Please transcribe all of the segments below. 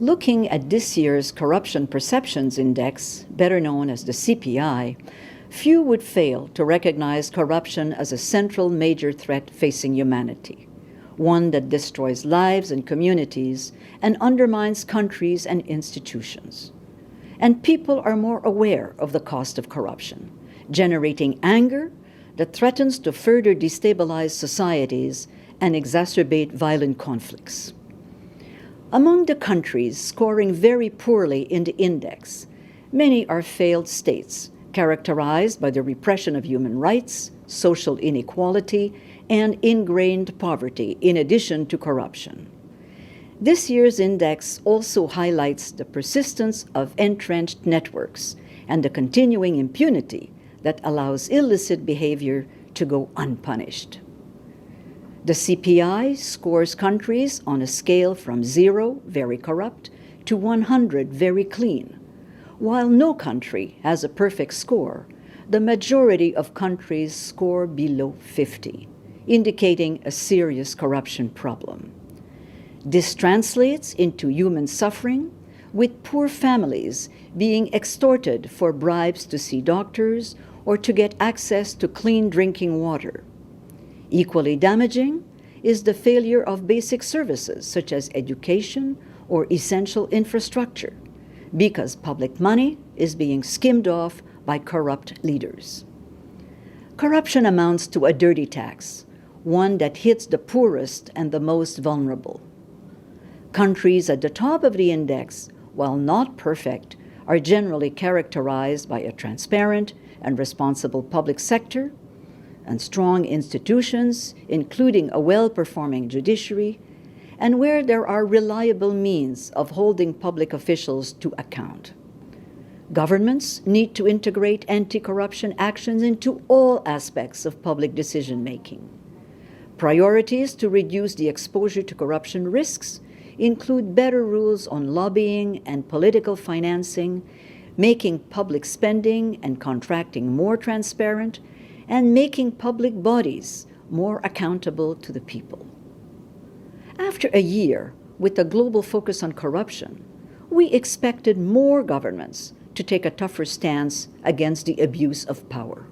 Looking at this year's Corruption Perceptions Index, better known as the CPI, few would fail to recognize corruption as a central major threat facing humanity, one that destroys lives and communities and undermines countries and institutions. And people are more aware of the cost of corruption, generating anger that threatens to further destabilize societies and exacerbate violent conflicts. Among the countries scoring very poorly in the index, many are failed states characterized by the repression of human rights, social inequality, and ingrained poverty, in addition to corruption. This year's index also highlights the persistence of entrenched networks and the continuing impunity that allows illicit behavior to go unpunished. The CPI scores countries on a scale from 0, very corrupt, to 100, very clean. While no country has a perfect score, the majority of countries score below 50, indicating a serious corruption problem. This translates into human suffering, with poor families being extorted for bribes to see doctors or to get access to clean drinking water. Equally damaging is the failure of basic services such as education or essential infrastructure, because public money is being skimmed off by corrupt leaders. Corruption amounts to a dirty tax, one that hits the poorest and the most vulnerable. Countries at the top of the index, while not perfect, are generally characterized by a transparent and responsible public sector and strong institutions, including a well-performing judiciary, and where there are reliable means of holding public officials to account. Governments need to integrate anti-corruption actions into all aspects of public decision-making. Priorities to reduce the exposure to corruption risks include better rules on lobbying and political financing, making public spending and contracting more transparent, and making public bodies more accountable to the people. After a year with a global focus on corruption, we expected more governments to take a tougher stance against the abuse of power.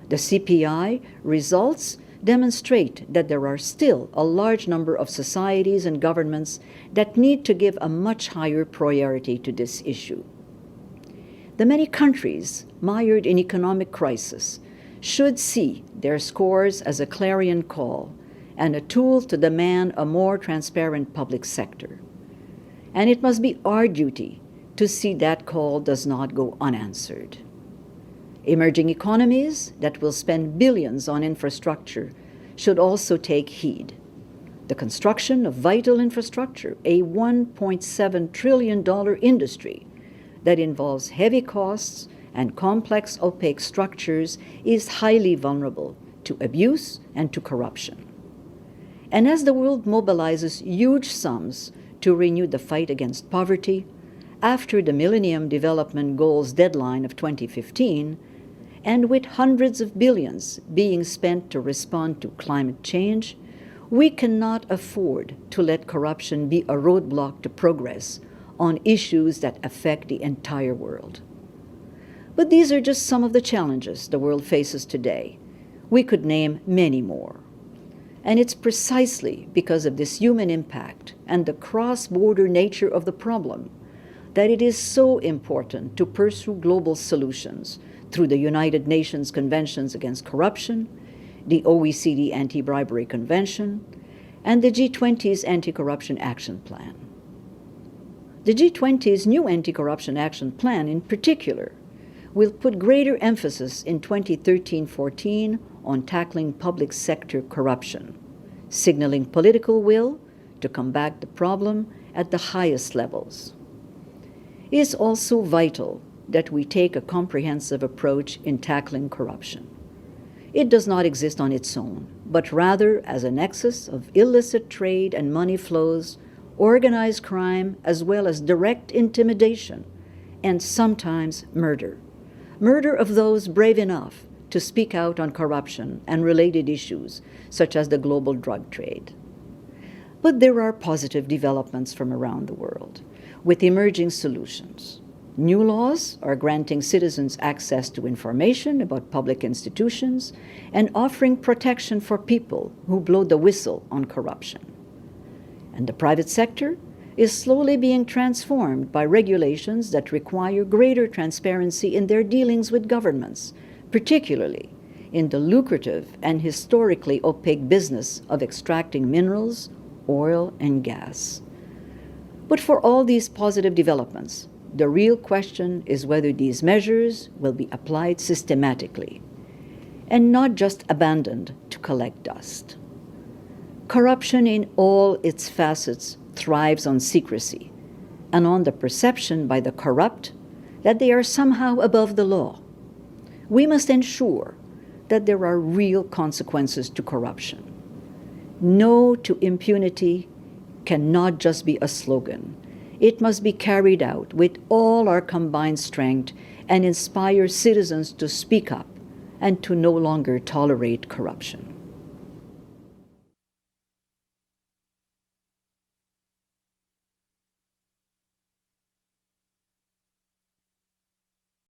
The CPI results demonstrate that there are still a large number of societies and governments that need to give a much higher priority to this issue. The many countries mired in economic crisis should see their scores as a clarion call and a tool to demand a more transparent public sector. And it must be our duty to see that call does not go unanswered. Emerging economies that will spend billions on infrastructure should also take heed. The construction of vital infrastructure, a $1.7 trillion industry that involves heavy costs and complex opaque structures, is highly vulnerable to abuse and to corruption. And as the world mobilizes huge sums to renew the fight against poverty, after the Millennium Development Goals deadline of 2015, and with hundreds of billions being spent to respond to climate change, we cannot afford to let corruption be a roadblock to progress on issues that affect the entire world. But these are just some of the challenges the world faces today. We could name many more. And it's precisely because of this human impact and the cross-border nature of the problem that it is so important to pursue global solutions through the United Nations Conventions Against Corruption, the OECD Anti-Bribery Convention, and the G20's Anti-Corruption Action Plan. The G20's new Anti-Corruption Action Plan, in particular, will put greater emphasis in 2013-14 on tackling public sector corruption, signaling political will to combat the problem at the highest levels. It is also vital that we take a comprehensive approach in tackling corruption. It does not exist on its own, but rather as a nexus of illicit trade and money flows, organized crime, as well as direct intimidation, and sometimes murder. Murder of those brave enough to speak out on corruption and related issues, such as the global drug trade. But there are positive developments from around the world. with emerging solutions. New laws are granting citizens access to information about public institutions and offering protection for people who blow the whistle on corruption. And the private sector is slowly being transformed by regulations that require greater transparency in their dealings with governments, particularly in the lucrative and historically opaque business of extracting minerals, oil, and gas. But for all these positive developments, the real question is whether these measures will be applied systematically and not just abandoned to collect dust. Corruption in all its facets thrives on secrecy and on the perception by the corrupt that they are somehow above the law. We must ensure that there are real consequences to corruption. No to impunity cannot just be a slogan. It must be carried out with all our combined strength and inspire citizens to speak up and to no longer tolerate corruption.